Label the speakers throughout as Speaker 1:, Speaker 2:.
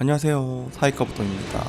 Speaker 1: 안녕하세요. 사이카부터입니다.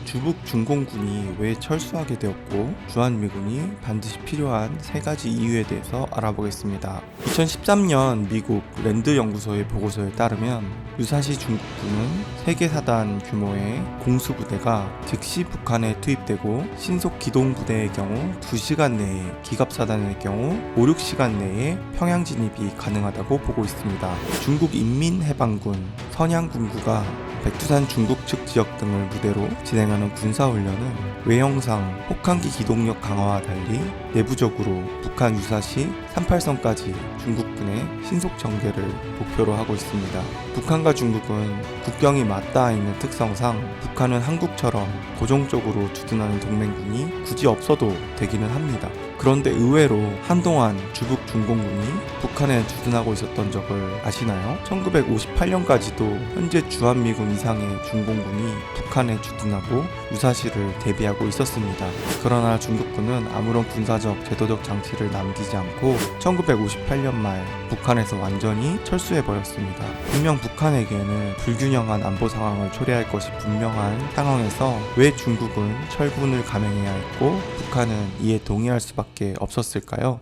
Speaker 1: 주북 중공군이 왜 철수하게 되었고 주한미군이 반드시 필요한 세 가지 이유에 대해서 알아보겠습니다. 2013년 미국 랜드 연구소의 보고서에 따르면 유사시 중국군은 세계사단 규모의 공수부대가 즉시 북한에 투입되고 신속 기동부대의 경우 2시간 내에, 기갑사단의 경우 5, 6시간 내에 평양 진입이 가능하다고 보고 있습니다. 중국 인민해방군 선양군구가 백두산 중국 측 지역 등을 무대로 진행하는 군사훈련은 외형상 혹한기 기동력 강화와 달리 내부적으로 북한 유사시 38선까지 중국군의 신속 전개를 목표로 하고 있습니다. 북한과 중국은 국경이 맞닿아 있는 특성상 북한은 한국처럼 고정적으로 주둔하는 동맹군이 굳이 없어도 되기는 합니다. 그런데 의외로 한동안 주북 중공군이 북한에 주둔하고 있었던 적을 아시나요? 1958년까지도 현재 주한미군 이상의 중공군이 북한에 주둔하고 유사시를 대비하고 있었습니다. 그러나 중국군은 아무런 군사적 제도적 장치를 남기지 않고 1958년 말 북한에서 완전히 철수해버렸습니다. 분명 북한에게는 불균형한 안보 상황을 초래할 것이 분명한 상황에서 왜 중국은 철군을 감행해야 했고 북한은 이에 동의할 수밖에 없었을까요?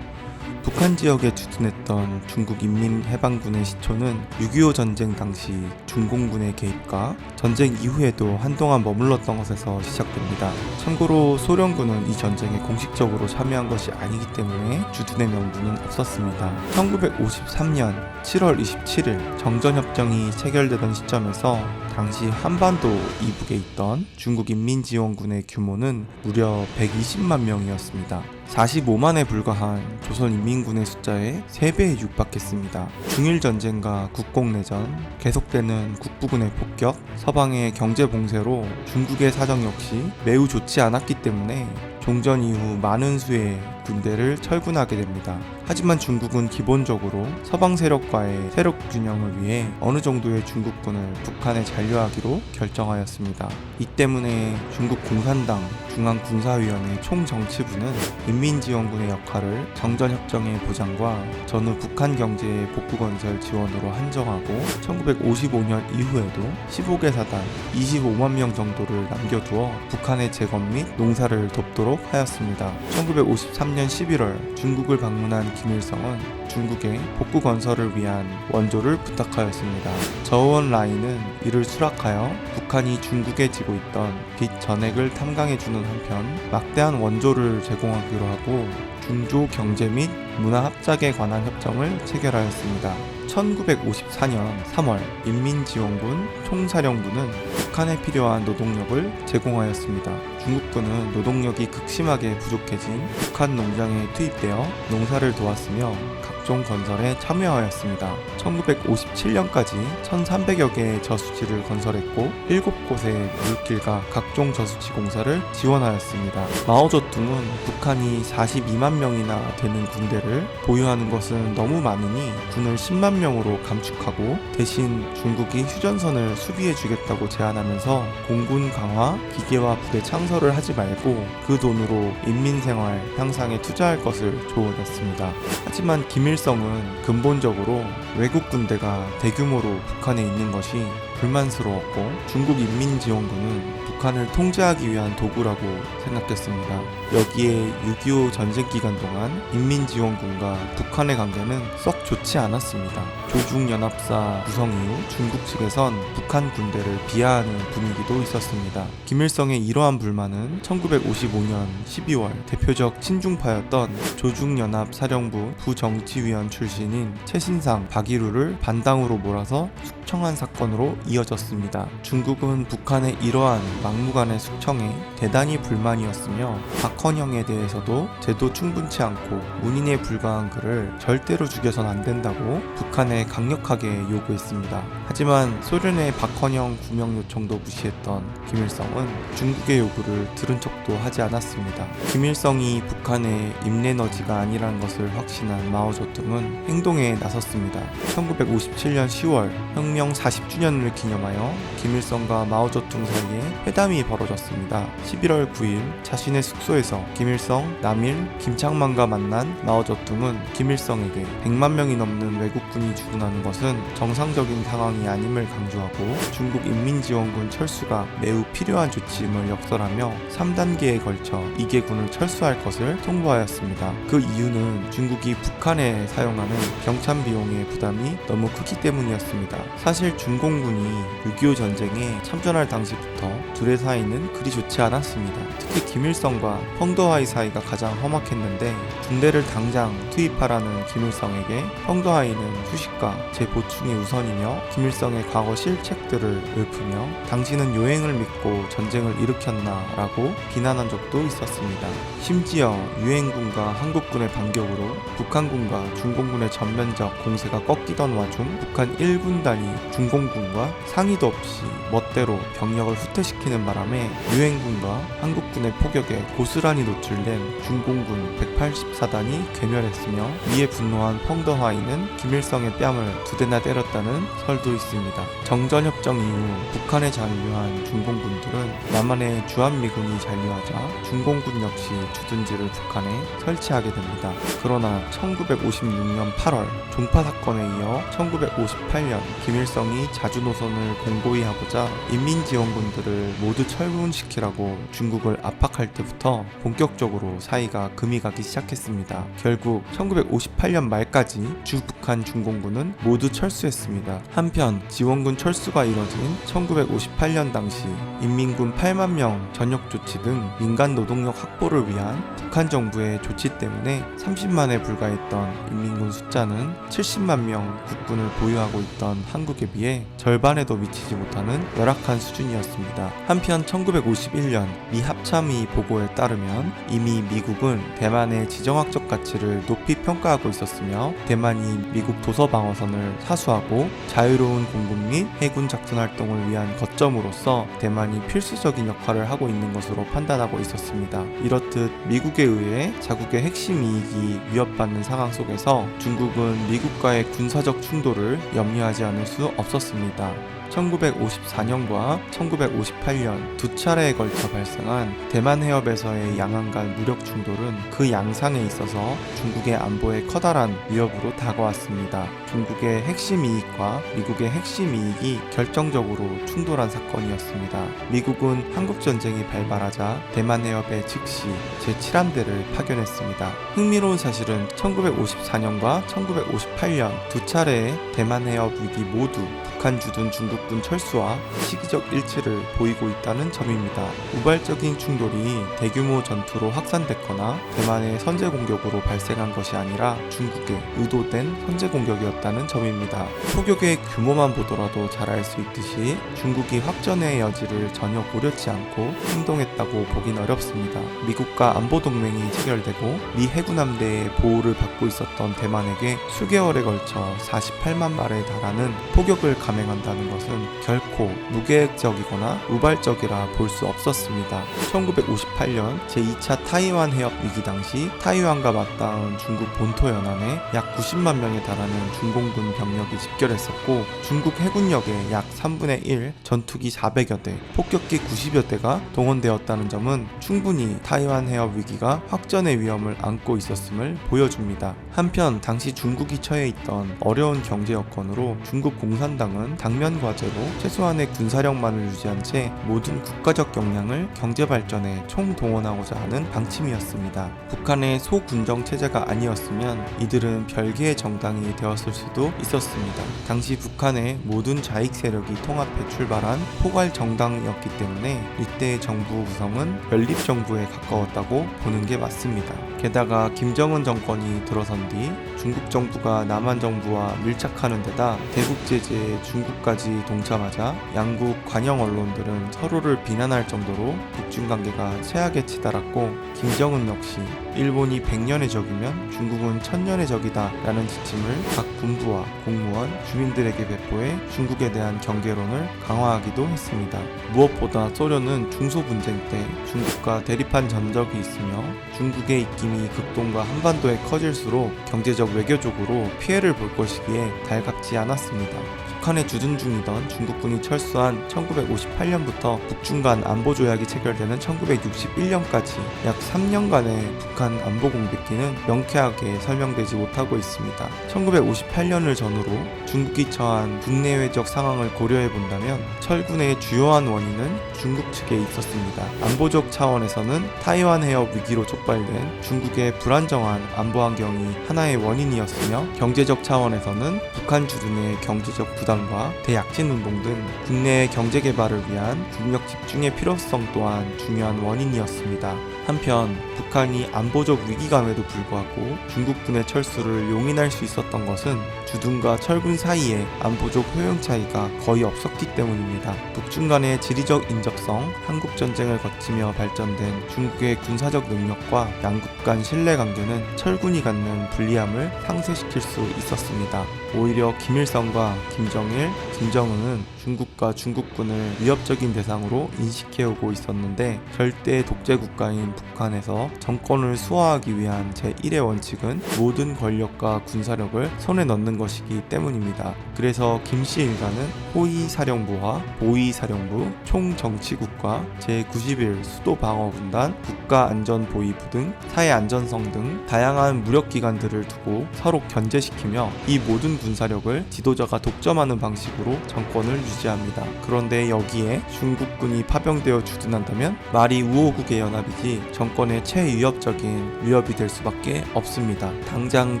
Speaker 1: 북한 지역에 주둔했던 중국 인민해방군의 시초는 6.25 전쟁 당시 중공군의 개입과 전쟁 이후에도 한동안 머물렀던 것에서 시작됩니다. 참고로 소련군은 이 전쟁에 공식적으로 참여한 것이 아니기 때문에 주둔의 명분은 없었습니다. 1953년 7월 27일 정전협정이 체결되던 시점에서 당시 한반도 이북에 있던 중국 인민지원군의 규모는 무려 120만 명이었습니다. 45만에 불과한 조선인민군의 숫자의 3배에 육박했습니다. 중일전쟁과 국공내전, 계속되는 국부군의 폭격, 서방의 경제봉쇄로 중국의 사정 역시 매우 좋지 않았기 때문에 종전 이후 많은 수의 군대를 철군하게 됩니다. 하지만 중국은 기본적으로 서방 세력과의 세력 균형을 위해 어느 정도의 중국군을 북한에 잔류하기로 결정하였습니다. 이 때문에 중국 공산당 중앙군사위원회 총정치부는 인민지원군의 역할을 정전협정의 보장과 전후 북한 경제의 복구건설 지원으로 한정하고 1955년 이후에도 15개 사단 25만 명 정도를 남겨두어 북한의 재건 및 농사를 돕도록 하였습니다. 1953년 11월 중국을 방문한 김일성은 중국의 복구 건설을 위한 원조를 부탁하였습니다. 저우언라인은 이를 수락하여 북한이 중국에 지고 있던 빚 전액을 탐강해주는 한편 막대한 원조를 제공하기로 하고 중조 경제 및 문화 합작에 관한 협정을 체결하였습니다. 1954년 3월 인민지원군 총사령부는 북한에 필요한 노동력을 제공하였습니다. 중국군은 노동력이 극심하게 부족해진 북한 농장에 투입되어 농사를 도왔으며 각종 건설에 참여하였습니다. 1957년까지 1300여 개의 저수지를 건설했고 7곳의 물길과 각종 저수지 공사를 지원하였습니다. 마오쩌둥은 북한이 42만 명이나 되는 군대를 보유하는 것은 너무 많으니 군을 10만 명으로 감축하고 대신 중국이 휴전선을 수비해 주겠다고 제안하면서 공군 강화, 기계화 부대 창설을 하지 말고 그 돈으로 인민생활 향상에 투자할 것을 조언했습니다. 하지만 김일성은 근본적으로 외국 군대가 대규모로 북한에 있는 것이 불만스러웠고 중국 인민지원군은 북한을 통제하기 위한 도구라고 생각했습니다. 여기에 6.25 전쟁 기간 동안 인민지원군과 북한의 관계는 썩 좋지 않았습니다. 조중연합사 구성 이후 중국 측에선 북한 군대를 비하하는 분위기도 있었습니다. 김일성의 이러한 불만은 1955년 12월 대표적 친중파였던 조중연합사령부 부정치위원 출신인 최신상 박일우를 반당으로 몰아서 숙청한 사건으로 이어졌습니다. 중국은 북한의 이러한 막무가내 숙청에 대단히 불만이었으며 박헌영에 대해서도 제도 충분치 않고 문인에 불과한 그를 절대로 죽여선 안 된다고 북한에 강력하게 요구했습니다. 하지만 소련의 박헌영 구명 요청도 무시했던 김일성은 중국의 요구를 들은 척도 하지 않았습니다. 김일성이 북한의 임레너지가 아니라는 것을 확신한 마오쩌둥은 행동에 나섰습니다. 1957년 10월 혁명 폐병 40주년을 기념하여 김일성과 마오쩌둥 사이에 회담이 벌어졌습니다. 11월 9일 자신의 숙소에서 김일성, 남일, 김창만과 만난 마오쩌둥은 김일성에게 100만 명이 넘는 외국군이 주둔하는 것은 정상적인 상황이 아님을 강조하고 중국 인민지원군 철수가 매우 필요한 조치임을 역설하며 3단계에 걸쳐 2개 군을 철수할 것을 통보하였습니다. 그 이유는 중국이 북한에 사용하는 병참 비용의 부담이 너무 크기 때문이었습니다. 사실 중공군이 6.25 전쟁에 참전할 당시부터 둘의 사이는 그리 좋지 않았습니다. 특히 김일성과 펑더하이 사이가 가장 험악했는데 군대를 당장 투입하라는 김일성에게 펑더하이는 휴식과 재보충이 우선이며 김일성의 과거 실책들을 읊으며 당신은 요행을 믿고 전쟁을 일으켰나 라고 비난한 적도 있었습니다. 심지어 유엔군과 한국군의 반격으로 북한군과 중공군의 전면적 공세가 꺾이던 와중 북한 1군단이 중공군과 상의도 없이 멋대로 병력을 후퇴시키는 바람에 유엔군과 한국군의 포격에 고스란히 노출된 중공군 184단이 괴멸했으며 이에 분노한 펑더하이는 김일성의 뺨을 2대나 때렸다는 설도 있습니다. 정전협정 이후 북한에 잔류한 중공군들은 남한의 주한미군이 잔류하자 중공군 역시 주둔지를 북한에 설치하게 됩니다. 그러나 1956년 8월 종파 사건에 이어 1958년 김일성이 자주 노선을 공고히 하고자 인민지원군들을 모두 철군시키라고 중국을 압박할 때부터 본격적으로 사이가 금이 가기 시작했습니다. 결국 1958년 말까지 주북한 중공군은 모두 철수했습니다. 한편 지원군 철수가 이뤄진 1958년 당시 인민군 8만 명 전역 조치 등 민간 노동력 확보를 위한 북한 정부의 조치 때문에 30만에 불과했던 인민군 숫자는 70만 명 국군을 보유하고 있던 한국에 비해 절반에도 미치지 못하는 열악한 수준이었습니다. 한편 1951년 미 합참의 보고에 따르면 이미 미국은 대만의 지정학적 가치를 높이 평가하고 있었으며 대만이 미국 도서방어선을 사수하고 자유로운 공군 및 해군 작전 활동을 위한 거점으로서 대만이 필수적인 역할을 하고 있는 것으로 판단하고 있었습니다. 이렇듯 미국에 의해 자국의 핵심 이익이 위협받는 상황 속에서 중국은 미국과의 군사적 충돌을 염려하지 않을 수 없었습니다. 1954년과 1958년 두 차례에 걸쳐 발생한 대만 해협에서의 양안 간 무력 충돌은 그 양상에 있어서 중국의 안보에 커다란 위협으로 다가왔습니다. 중국의 핵심 이익과 미국의 핵심 이익이 결정적으로 충돌한 사건이었습니다. 미국은 한국전쟁이 발발하자 대만 해협에 즉시 제7함대를 파견했습니다. 흥미로운 사실은 1954년과 1958년 두 차례의 대만 해협 위기 모두 북한 주둔 중국군 철수와 시기적 일치를 보이고 있다는 점입니다. 우발적인 충돌이 대규모 전투로 확산됐거나 대만의 선제 공격으로 발생한 것이 아니라 중국의 의도된 선제 공격이었다는 점입니다. 포격의 규모만 보더라도 잘 알 수 있듯이 중국이 확전의 여지를 전혀 고려치 않고 행동했다고 보긴 어렵습니다. 미국과 안보동맹이 체결되고 미 해군함대의 보호를 받고 있었던 대만에게 수개월에 걸쳐 48만 발에 달하는 포격을 감행한다는 것은 결코 무계획적이거나 우발적이라 볼 수 없었습니다. 1958년 제2차 타이완 해협 위기 당시 타이완과 맞닿은 중국 본토 연안에 약 90만 명에 달하는 중공군 병력이 집결했었고 중국 해군력의 약 3분의 1 전투기 400여 대, 폭격기 90여 대가 동원되었다는 점은 충분히 타이완 해협 위기가 확전의 위험을 안고 있었음을 보여줍니다. 한편 당시 중국이 처해 있던 어려운 경제 여건으로 중국 공산당은 당면 과제로 최소한의 군사력만을 유지한 채 모든 국가적 역량을 경제 발전에 총동원하고자 하는 방침이었습니다. 북한의 소군정 체제가 아니었으면 이들은 별개의 정당이 되었을 수도 있었습니다. 당시 북한의 모든 좌익 세력이 통합해 출발한 포괄 정당이었기 때문에 이때의 정부 구성은 연립정부에 가까웠다고 보는 게 맞습니다. 게다가 김정은 정권이 들어선 뒤 중국 정부가 남한 정부와 밀착하는 데다 대북 제재에 중국까지 동참하자 양국 관영 언론들은 서로를 비난할 정도로 북중 관계가 최악에 치달았고 김정은 역시 일본이 100년의 적이면 중국은 1000년의 적이다 라는 지침을 각 군부와 공무원, 주민들에게 배포해 중국에 대한 경계론을 강화하기도 했습니다. 무엇보다 소련은 중소분쟁 때 중국과 대립한 전적이 있으며 중국의 입김이 극동과 한반도에 커질수록 경제적 외교적으로 피해를 볼 것이기에 달갑지 않았습니다. 북한에 주둔 중이던 중국군이 철수한 1958년부터 북중 간 안보 조약이 체결되는 1961년까지 약 3년간의 북한 안보 공백기는 명쾌하게 설명되지 못하고 있습니다. 1958년을 전후로 중국이 처한 국내외적 상황을 고려해 본다면 철군의 주요한 원인은 중국 측에 있었습니다. 안보적 차원에서는 타이완 해협 위기로 촉발된 중국의 불안정한 안보 환경이 하나의 원인이었으며, 경제적 차원에서는 북한 주둔의 경제적 부담과 대약진 운동 등 국내의 경제 개발을 위한 국력 집중의 필요성 또한 중요한 원인이었습니다. 한편 북한이 안보적 위기감에도 불구하고 중국군의 철수를 용인할 수 있었던 것은 주둔과 철군 사이에 안보적 효용 차이가 거의 없었기 때문입니다. 북중 간의 지리적 인접성, 한국전쟁을 거치며 발전된 중국의 군사적 능력과 양국 간 신뢰관계는 철군이 갖는 불리함을 상쇄시킬 수 있었습니다. 오히려 김일성과 김정일, 김정은은 중국과 중국군을 위협적인 대상으로 인식해오고 있었는데, 절대 독재 국가인 북한에서 정권을 수호하기 위한 제1의 원칙은 모든 권력과 군사력을 손에 넣는 것이기 때문입니다. 그래서 김씨 일가는 호위사령부와 보위사령부, 총정치국과 제91 수도방어군단, 국가안전보위부 등 사회안전성 등 다양한 무력기관들을 두고 서로 견제시키며 이 모든 군사력을 지도자가 독점하는 방식으로 정권을 유지합니다. 그런데 여기에 중국군이 파병되어 주둔한다면 말이 우호국의 연합이지 정권의 최위협적인 위협이 될 수밖에 없습니다. 당장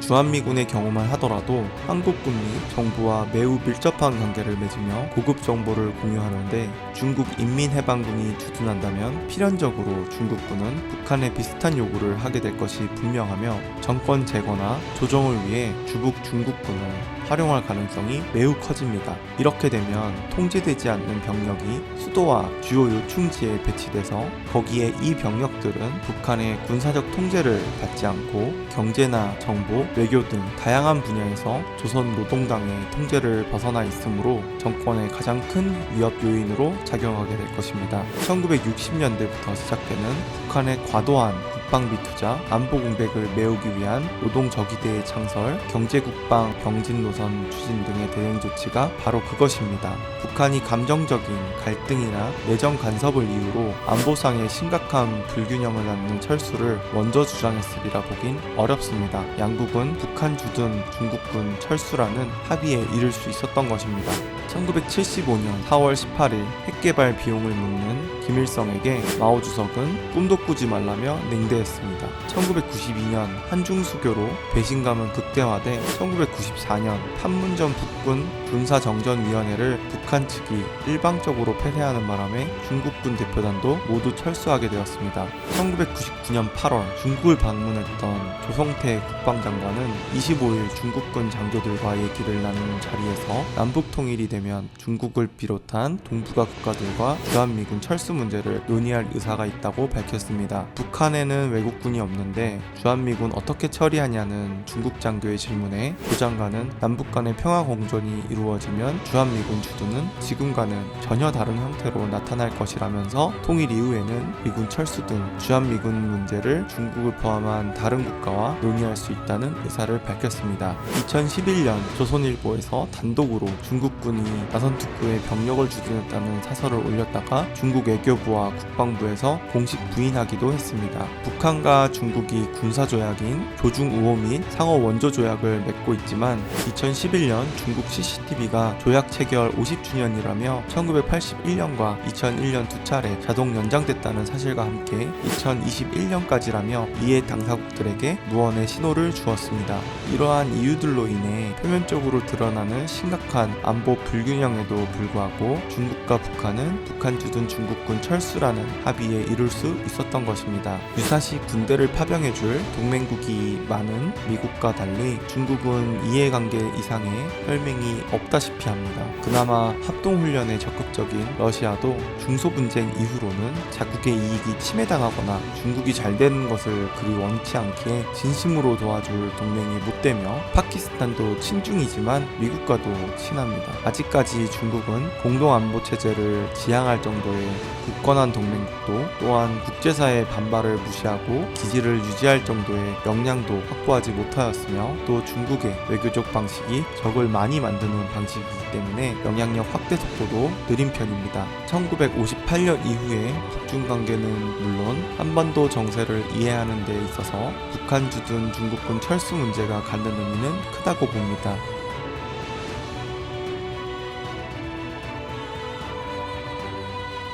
Speaker 1: 주한미군의 경우만 하더라도 한국군이 정부와 매우 밀접한 관계를 맺으며 고급 정보를 공유하는데, 중국 인민해방군이 주둔한다면 필연적으로 중국군은 북한에 비슷한 요구를 하게 될 것이 분명하며, 정권 제거나 조정을 위해 주북 중국군을 활용할 가능성이 매우 커집니다. 이렇게 되면 통제되지 않는 병력이 수도와 주요 요충지에 배치돼서 거기에 이 병력들은 북한의 군사적 통제를 받지 않고 경제나 정보, 외교 등 다양한 분야에서 조선 노동당의 통제를 벗어나 있으므로 정권의 가장 큰 위협 요인으로 작용하게 될 것입니다. 1960년대부터 시작되는 북한의 과도한 국방비 투자, 안보 공백을 메우기 위한 노동저기대의 창설, 경제국방 병진 노선 추진 등의 대응 조치가 바로 그것입니다. 북한이 감정적인 갈등이나 내정 간섭을 이유로 안보상의 심각한 불균형을 낳는 철수를 먼저 주장했으리라 보긴 어렵습니다. 양국은 북한 주둔 중국군 철수라는 합의에 이를 수 있었던 것입니다. 1975년 4월 18일 핵개발 비용을 묻는 김일성에게 마오 주석은 꿈도 꾸지 말라며 냉대했습니다. 1992년 한중수교로 배신감은 극대화돼 1994년 판문점 북군 군사정전위원회를 북한 측이 일방적으로 폐쇄하는 바람에 중국군 대표단도 모두 철수하게 되었습니다. 1999년 8월 중국을 방문했던 조성태 국방장관은 25일 중국군 장교들과 얘기를 나누는 자리에서 남북 통일이 되면 중국을 비롯한 동북아 국가들과 주한미군 철수 문제를 논의할 의사가 있다고 밝혔습니다. 북한에는 외국군이 없는데 주한미군 어떻게 처리하냐는 중국 장교의 질문에 조 장관은 남북 간의 평화 공존이 이루어지면 주한미군 주둔은 지금과는 전혀 다른 형태로 나타날 것이라면서 통일 이후에는 미군 철수 등 주한미군 문제를 중국을 포함한 다른 국가와 논의할 수 있다는 의사를 밝혔습니다. 2011년 조선일보에서 단독으로 중국군이 나선특구에 병력을 주둔했다는 사설을 올렸다가 중국 외교부와 국방부에서 공식 부인하기도 했습니다. 북한과 중국이 군사조약인 조중우호 및 상호 원조조약을 맺고 있지만 2011년 중국 CCTV가 조약 체결 50주년이라며 1981년과 2001년 두 차례 자동 연장됐다는 사실과 함께 2021년까지라며 이해 당사국들에게 무언의 신호를 주었습니다. 이러한 이유들로 인해 표면적으로 드러나는 심각한 안보 불균형에도 불구하고 중국과 북한은 북한 주둔 중국군 철수라는 합의에 이룰 수 있었던 것입니다. 유사시 군대를 파병해줄 동맹국이 많은 미국과 달리 중국은 이해관계 이상의 혈맹이 없다시피 합니다. 그나마 합동훈련에 적극적인 러시아도 중소분쟁 이후로는 자국의 이익이 침해당하거나 중국이 잘 되는 것을 그리 원치 않기에 진심으로 도와줄 동맹이 못 되며, 파키스탄도 친중이지만 미국과도 친합니다. 아직까지 중국은 공동안보체제를 지향할 정도의 굳건한 동맹국도 또한 국제사의 반발을 무시하고 배치하고 기지를 유지할 정도의 역량도 확보하지 못하였으며 또 중국의 외교적 방식이 적을 많이 만드는 방식이기 때문에 영향력 확대 속도도 느린 편입니다. 1958년 이후에 북중 관계는 물론 한반도 정세를 이해하는 데 있어서 북한 주둔 중국군 철수 문제가 갖는 의미는 크다고 봅니다.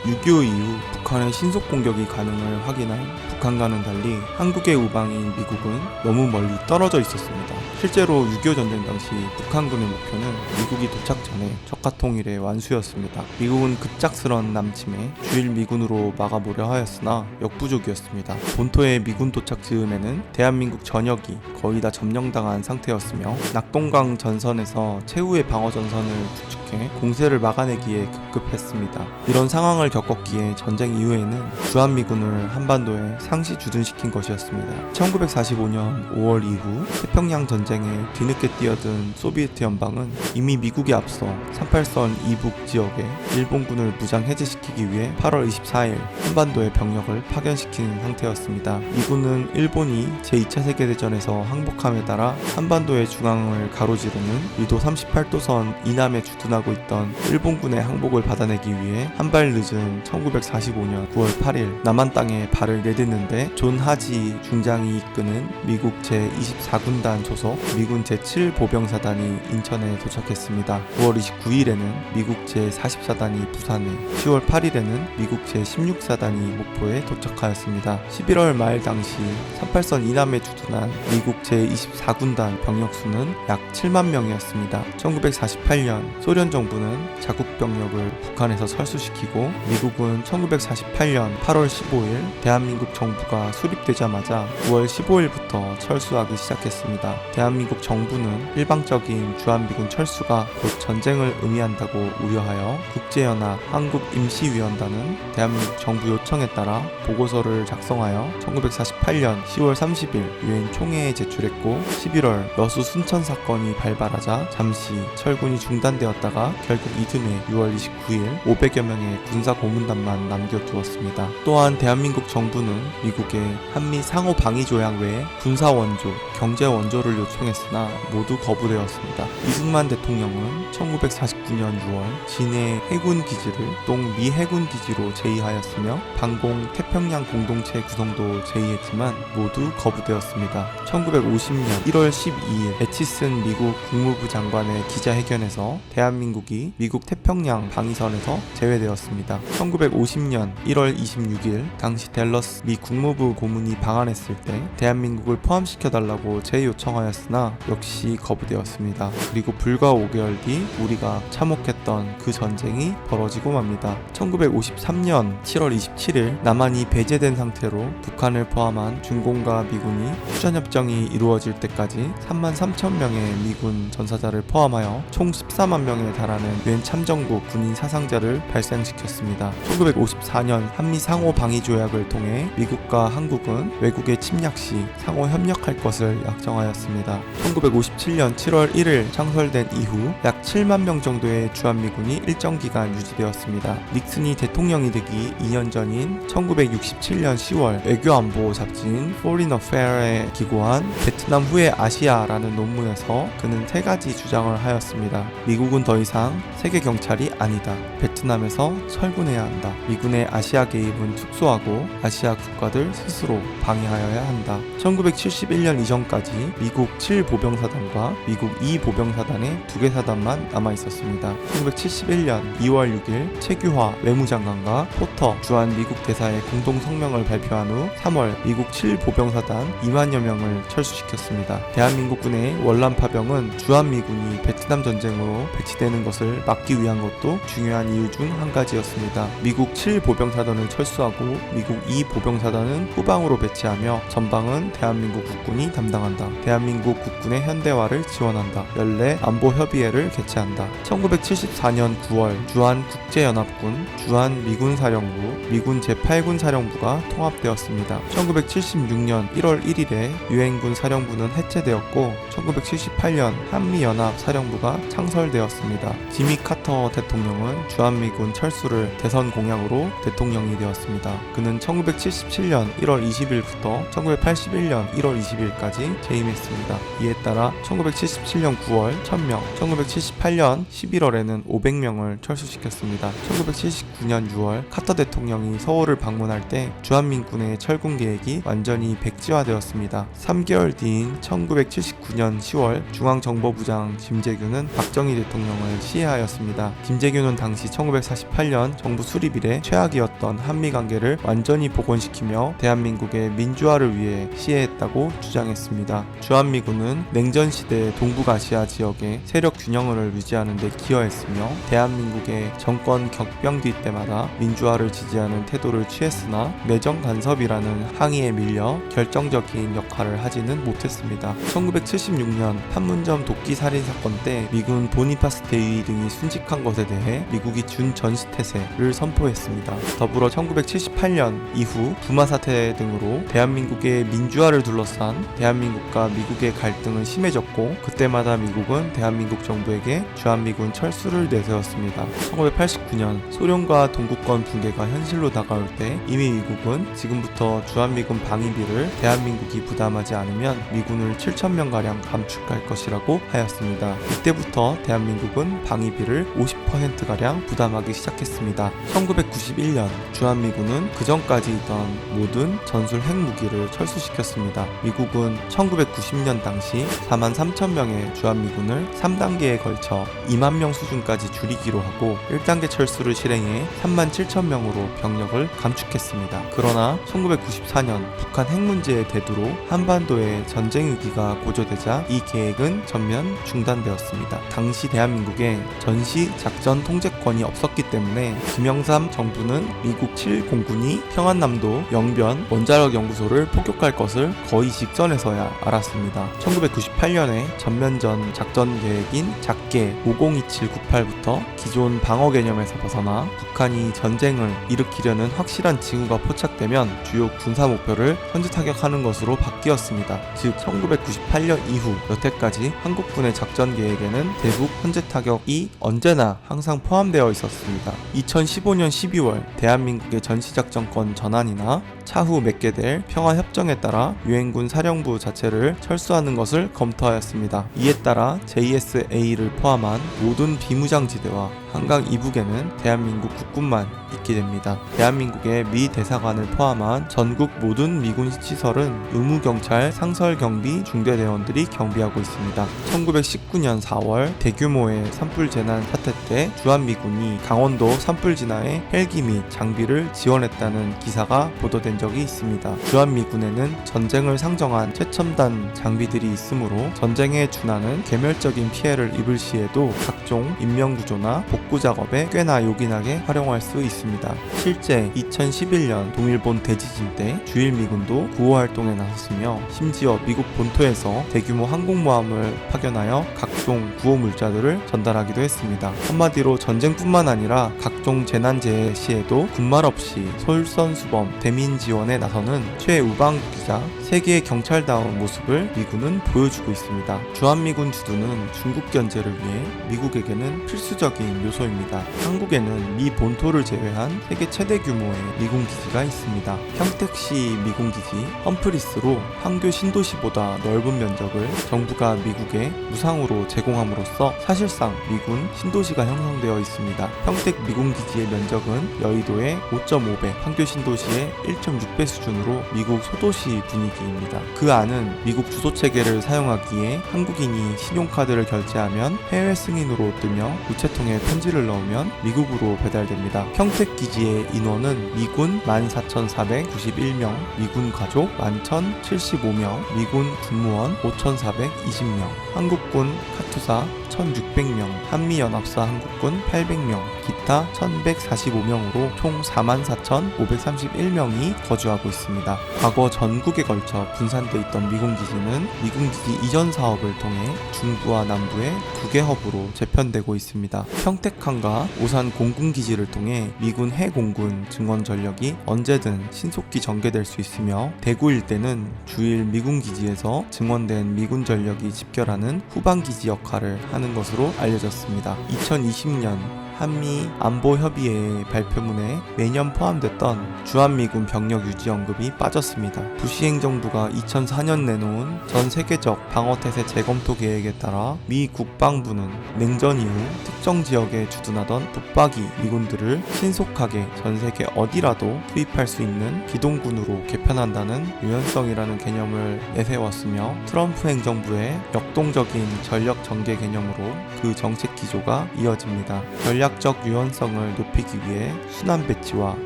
Speaker 1: 6.25 이후 북한의 신속 공격이 가능을 확인한 북한과는 달리 한국의 우방인 미국은 너무 멀리 떨어져 있었습니다. 실제로 6.25 전쟁 당시 북한군의 목표는 미국이 도착 전에 적화통일의 완수였습니다. 미국은 급작스런 남침에 주일 미군으로 막아보려 하였으나 역부족이었습니다. 본토의 미군 도착 즈음에는 대한민국 전역이 거의 다 점령당한 상태였으며 낙동강 전선에서 최후의 방어 전선을 구축해 공세를 막아내기에 급급했습니다. 이런 상황을 겪었기에 전쟁 이후에는 주한미군을 한반도에 상시 주둔시킨 것이었습니다. 1945년 5월 이후 태평양 전쟁에 뒤늦게 뛰어든 소비에트 연방은 이미 미국에 앞서 38선 이북 지역에 일본군을 무장 해제시키기 위해 8월 24일 한반도에 병력을 파견시킨 상태였습니다. 미군은 일본이 제2차 세계대전에서 항복함에 따라 한반도의 중앙을 가로지르는 위도 38도선 이남에 주둔하고 있던 일본군의 항복을 받아내기 위해 한 발 늦은 1945년 9월 8일 남한 땅에 발을 내딛는데 존 하지 중장이 이끄는 미국 제24군단 소속 미군 제7보병사단이 인천에 도착했습니다. 9월 29일에는 미국 제44단이 부산에, 10월 8일에는 미국 제16사단이 목포에 도착하였습니다. 11월 말 당시 38선 이남에 주둔한 미국 제24군단 병력수는 약 7만 명이었습니다. 1948년 소련 정부는 자국 병력을 북한에서 철수시키고 미국은 1948년 8월 15일 대한민국 정부가 수립되자마자 9월 15일부터 철수하기 시작했습니다. 대한민국 정부는 일방적인 주한미군 철수가 곧 전쟁을 의미한다고 우려하여 국제연합 한국임시위원단은 대한민국 정부 요청에 따라 보고서를 작성하여 1948년 10월 30일 유엔 총회에 제출했고 11월 여수 순천 사건이 발발하자 잠시 철군이 중단되었다가 결국 이듬해 6월 29일 500여 명의 군사 고문단만 남겨두었습니다. 또한 대한민국 정부는 미국의 한미 상호 방위 조약 외에 군사 원조, 경제 원조를 요청했으나 모두 거부되었습니다. 이승만 대통령은 1949년 6월 진해 해군 기지를 동미 해군 기지로 제의하였으며 방공 태평양 공동체 구성도 제의했지만 모두 거부되었습니다. 1950년 1월 12일 애치슨 미국 국무부 장관의 기자회견에서 대한민국이 미국 태평양 방위선에서 제외되었습니다. 1950년 1월 26일 당시 댈러스 미 국무부 고문이 방한했을 때 대한민국을 포함시켜달라고 재요청하였으나 역시 거부되었습니다. 그리고 불과 5개월 뒤 우리가 참혹했던 그 전쟁이 벌어지고 맙니다. 1953년 7월 27일 남한이 배제된 상태로 북한을 포함한 중공과 미군이 휴전협정이 이루어질 때까지 33,000명의 미군 전사자를 포함하여 총 14만 명에 달하는 유엔 참전국 군인 사상자를 발생시켰습니다. 1954년 한미 상호 방위 조약을 통해 미국과 한국은 외국의 침략 시 상호 협력할 것을 약정하였습니다. 1957년 7월 1일 창설된 이후 약 7만 명 정도의 주한미군이 일정 기간 유지되었습니다. 닉슨이 대통령이 되기 2년 전인 1967년 10월 외교안보 잡지인 Foreign Affair에 기고한 베트남 후의 아시아라는 논문에서 그는 세 가지 주장을 하였습니다. 미국은 더 이상 세계 경찰이 아니다. 베트남에서 철군해야 한다. 미군의 아시아 개입은 축소하고 아시아 국가들 스스로 방해하여야 한다. 1971년 이전까지 미국 7보병사단과 미국 2보병사단의 2개 사단만 남아있었습니다. 1971년 2월 6일 최규화 외무장관과 포터 주한 미국 대사의 공동성명을 발표한 후 3월 미국 7보병사단 2만여 명을 철수시켰습니다. 대한민국군의 월남파병은 주한미군이 베트남 전쟁으로 배치되는 것을 막기 위한 것도 중요한 이유 중 한 가지였습니다. 미국 7보병사단을 철수하고 미국 2보병사단은 후방으로 배치하며 전방은 안보는 대한민국 국군이 담당한다. 대한민국 국군의 현대화를 지원한다. 연례 안보협의회를 개최한다. 1974년 9월 주한국제연합군, 주한미군사령부, 미군 제8군 사령부가 통합되었습니다. 1976년 1월 1일에 유엔군 사령부는 해체되었고 1978년 한미연합사령부가 창설되었습니다. 지미 카터 대통령은 주한미군 철수를 대선 공약으로 대통령이 되었습니다. 그는 1977년 1월 20일부터 1981년 1월 20일까지 재임했습니다. 이에 따라 1977년 9월 1000명, 1978년 11월에는 500명을 철수시켰습니다. 1979년 6월 카터 대통령이 서울을 방문할 때 주한민군의 철군 계획이 완전히 백지화되었습니다. 3개월 뒤인 1979년 10월 중앙정보부장 김재규는 박정희 대통령을 시해하였습니다. 김재규는 당시 1948년 정부 수립 이래 최악이었던 한미관계를 완전히 복원시키며 대한민국의 민주화를 위해 시해했다고 주장했습니다. 주한미군은 냉전시대 동북아시아 지역의 세력 균형을 유지하는 데 기여했으며 대한민국의 정권 격변기 때마다 민주화를 지지하는 태도를 취했으나 내정 간섭이라는 항의에 밀려 결정적인 역할을 하지는 못했습니다. 1976년 판문점 도끼 살인 사건 때 미군 보니파스 대위 등이 순직한 것에 대해 미국이 준 전시태세를 선포했습니다. 더불어 1978년 이후 부마 사태 등으로 대한민국의 민주화를 둘러싼 대한민국과 미국의 갈등은 심해졌고 그때마다 미국은 대한민국 정부에게 주한미군 철수를 내세웠습니다. 1989년 소련과 동구권 붕괴가 현실로 다가올 때 이미 미국은 지금부터 주한미군 방위비를 대한민국이 부담하지 않으면 미군을 7,000명가량 감축할 것이라고 하였습니다. 이때부터 대한민국은 방위비를 50%가량 부담하기 시작했습니다. 1991년 주한미군은 그전까지 있던 모든 전술 핵무기를 철수시켰습니다. 미국은 1990년 당시 43,000명의 주한미군을 3단계에 걸쳐 2만 명 수준까지 줄이기로 하고 1단계 철수를 실행해 37,000명으로 병력을 감축했습니다. 그러나 1994년 북한 핵 문제의 대두로 한반도에 전쟁 위기가 고조되자 이 계획은 전면 중단되었습니다. 당시 대한민국에 전시 작전 통제권이 없었기 때문에 김영삼 정부는 미국 7공군이 평안남도 영변 원자력 연구소를 폭격할 것을 거의 직전에서야 알았습니다. 1998년에 전면전 작전 계획인 작계 502798부터 기존 방어 개념에서 벗어나 북한이 전쟁을 일으키려는 확실한 징후가 포착되면 주요 군사 목표를 선제 타격하는 것으로 바뀌었습니다. 즉 1998년 이후 여태까지 한국군의 작전 계획에는 대북 선제 타격이 언제나 항상 포함되어 있었습니다. 2015년 12월 대한민국의 전시작전권 전환이나 차후 맺게 될 평화협정에 따라 유엔군 사령부 자체를 철수하는 것을 검토하였습니다. 이에 따라 JSA를 포함한 모든 비무장지대와 한강 이북에는 대한민국 국군만 있게 됩니다. 대한민국의 미 대사관을 포함한 전국 모든 미군 시설은 의무경찰 상설경비 중대대원들이 경비하고 있습니다. 1919년 4월 대규모의 산불 재난 사태 때 주한미군이 강원도 산불 진화에 헬기 및 장비를 지원했다는 기사가 보도된 적이 있습니다. 주한미군에는 전쟁을 상정한 최첨단 장비들이 있으므로 전쟁에 준하는 개멸적인 피해를 입을 시에도 각종 인명구조나 복구 작업에 꽤나 요긴하게 활용할 수 있습니다. 실제 2011년 동일본 대지진 때 주일미군도 구호 활동에 나섰으며 심지어 미국 본토에서 대규모 항공모함을 파견하여 각종 구호 물자들을 전달하기도 했습니다. 한마디로 전쟁뿐만 아니라 각종 재난재해 시에도 군말 없이 솔선수범 대민 지원에 나서는 최우방국이자 세계의 경찰다운 모습을 미군은 보여주고 있습니다. 주한미군 주둔은 중국 견제를 위해 미국에게는 필수적인 요소입니다. 한국에는 미 본토를 제외한 세계 최대 규모의 미군 기지가 있습니다. 평택시 미군기지 험프리스로 판교 신도시보다 넓은 면적을 정부가 미국에 무상으로 제공함으로써 사실상 미군 신도시가 형성되어 있습니다. 평택 미군기지의 면적은 여의도의 5.5배, 판교 신도시의 1.6배 수준으로 미국 소도시 분위기입니다. 그 안은 미국 주소체계를 사용하기에 한국인이 신용카드를 결제하면 해외 승인으로 뜨며 우체통에 편지를 넣으면 미국으로 배달됩니다. 평택기지의 인원은 미군 14,491명, 미군 가족 11,075명, 미군 군무원 5,420명, 한국군 카투사 1,600명, 한미연합사 한국군 800명, 기타 1,145명으로 총 44,531명이 거주하고 있습니다. 과거 전국에 걸쳐 걸쳐 분산돼 있던 미군 기지는 미군 기지 이전 사업을 통해 중부와 남부의 2개 허브로 재편되고 있습니다. 평택항과 오산 공군 기지를 통해 미군 해공군 증원 전력이 언제든 신속히 전개될 수 있으며 대구 일대는 주일 미군 기지에서 증원된 미군 전력이 집결하는 후방 기지 역할을 하는 것으로 알려졌습니다. 2020년 한미 안보협의회 발표문에 매년 포함됐던 주한미군 병력 유지 언급이 빠졌습니다. 부시 행정부가 2004년 내놓은 전 세계적 방어태세 재검토 계획에 따라 미 국방부는 냉전 이후 특정 지역에 주둔하던 붙박이 미군들을 신속하게 전 세계 어디라도 투입할 수 있는 기동군으로 개편한다는 유연성이라는 개념을 내세웠으며 트럼프 행정부의 역동적인 전력 전개 개념으로 그 정책 기조가 이어집니다. 전략적 유연성을 높이기 위해 순환 배치와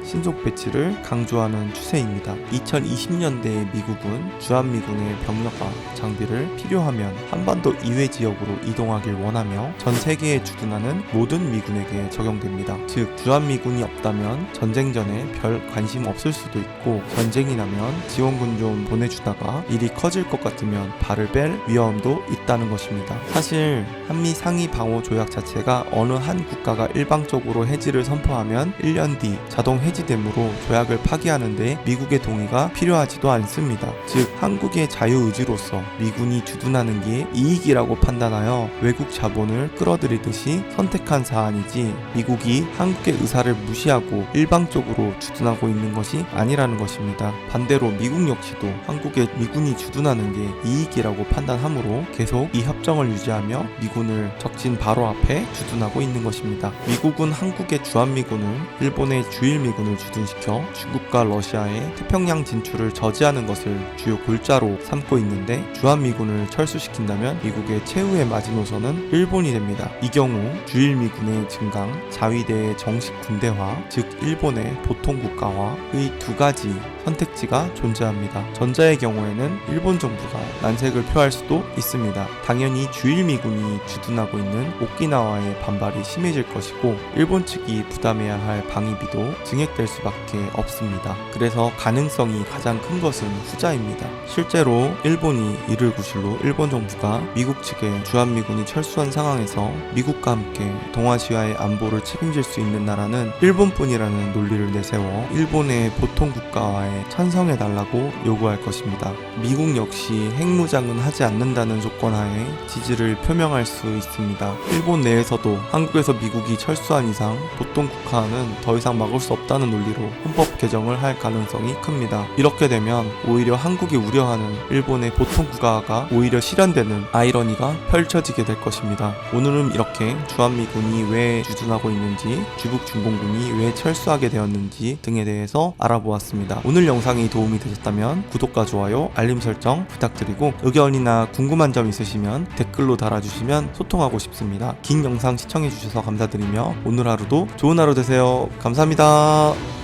Speaker 1: 신속 배치를 강조하는 추세입니다. 2020년대의 미국은 주한미군의 병력과 장비를 필요하면 한반도 이외 지역으로 이동하길 원하며 전 세계에 주둔하는 모든 미군에게 적용됩니다. 즉 주한미군이 없다면 전쟁 전에 별 관심 없을 수도 있고 전쟁이 나면 지원군 좀 보내주다가 일이 커질 것 같으면 발을 뺄 위험도 있다는 것입니다. 사실 한미 상위 방호 조약 자체가 어느 한 국가가 일방적으로 해지를 선포하면 1년 뒤 자동 해지되므로 조약을 파기하는데 미국의 동의가 필요하지도 않습니다. 즉 한국의 자유의지로서 미군이 주둔하는 게 이익이라고 판단하여 외국 자본을 끌어들이듯이 선택한 사안이지 미국이 한국의 의사를 무시하고 일방적으로 주둔하고 있는 것이 아니라는 것입니다. 반대로 미국 역시도 한국에 미군이 주둔하는 게 이익이라고 판단하므로 계속 이 협정을 유지하며 미군을 적진 바로 앞에 주둔하고 있는 것입니다. 미국은 한국의 주한미군을 일본의 주일미군을 주둔시켜 중국과 러시아의 태평양 진출을 저지하는 것을 주요 골자로 삼고 있는데 주한미군을 철수시킨다면 미국의 최후의 마지노선은 일본이 됩니다. 이 경우 주일미군의 증강, 자위대의 정식 군대화, 즉 일본의 보통국가화의 두 가지 선택지가 존재합니다. 전자의 경우에는 일본 정부가 난색을 표할 수도 있습니다. 당연히 주일미군이 주둔하고 있는 오키나와의 반발이 심해질 것이고 일본 측이 부담해야 할 방위비도 증액될 수밖에 없습니다. 그래서 가능성이 가장 큰 것은 후자입니다. 실제로 일본이 이를 구실로 일본 정부가 미국 측에 주한미군이 철수한 상황에서 미국과 함께 동아시아의 안보를 책임질 수 있는 나라는 일본뿐이라는 논리를 내세워 일본의 보통국가와의 찬성해달라고 요구할 것입니다. 미국 역시 핵무장은 하지 않는다는 조건하에 지지를 표명할 수 있습니다. 일본 내에서도 한국에서 미국이 철수한 이상 보통국가는 더 이상 막을 수 없다는 논리로 헌법 개정을 할 가능성이 큽니다. 이렇게 되면 오히려 한국이 우려하는 일본의 보통국가가 오히려 실현되는 아이러니가 펼쳐지게 될 것입니다. 오늘은 이렇게 주한미군이 왜 주둔하고 있는지, 주북중공군이 왜 철수하게 되었는지 등에 대해서 알아보았습니다. 오늘 영상이 도움이 되셨다면 구독과 좋아요, 알림 설정 부탁드리고 의견이나 궁금한 점 있으시면 댓글로 달아주시면 소통하고 싶습니다. 긴 영상 시청해주셔서 감사드리며 오늘 하루도 좋은 하루 되세요. 감사합니다.